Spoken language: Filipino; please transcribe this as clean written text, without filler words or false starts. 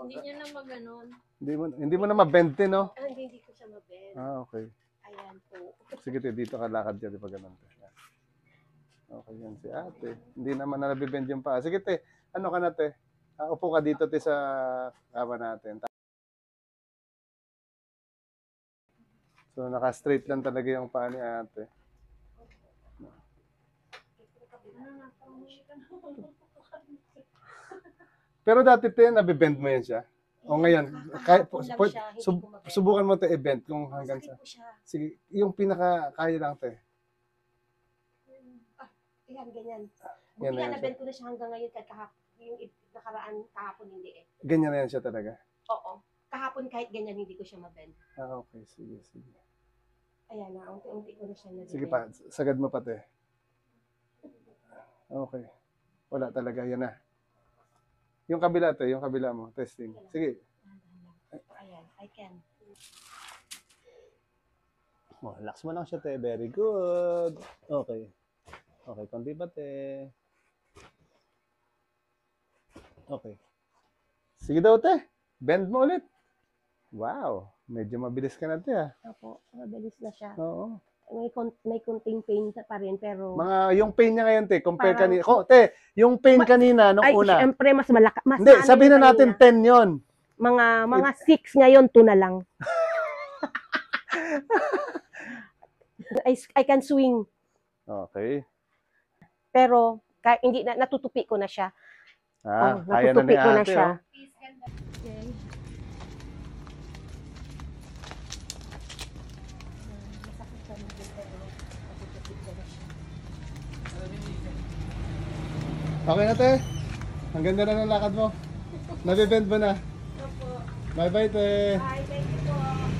Hindi niya na maganon. Hindi mo na mabend, no? Hindi ko siya mabend. Okay. Ayan po. Sige, dito ka lakad ka, di pa ganun. Okay yan si ate. Hindi naman na nabibend yung paa. Sige, te. Ano ka na, te? Upo ka dito, te, sa kama natin. So, naka-straight lang talaga yung paa ni ate. Pero dati, te, nabibend mo yan siya? O ngayon, subukan mo, te, i-bend kung hanggang sa... Sige, yung pinaka-kaya lang, te. Yan, ganyan. Buti nga na-bend ko na siya hanggang ngayon yung nakaraan kahapon hindi eh. Ganyan na yan siya talaga? Oo. Kahapon kahit ganyan hindi ko siya mabend. Okay. Sige. Ayan na, unti-unti ko na siya na-bend. Sige pa, sagad mo pa, te. Okay. Wala talaga, yan na. Yung kabila, te, yung kabila mo. Testing. Sige. Ayan, I can. Relax mo lang siya, te. Very good. Okay. Okay, konti pa, te. Okay. Sige daw, te. Bend mo ulit. Wow. Medyo mabilis ka na, te, ha? Opo, mabilis na siya. Oo. May kunting pain pa rin, pero... Yung pain niya ngayon, te, compare kanina. Te, yung pain kanina, nung una. Ay, syempre, mas malaka. Hindi, sabihin na natin 10 yon. Mga 6 ngayon, 2 na lang. I can swing. Okay. Pero, hindi na, natutupi ko na siya. Kaya na ni ate, na siya. Okay na, te. Ang ganda na ng lakad mo. Nabibend mo na. Bye-bye, te. Bye, thank you po.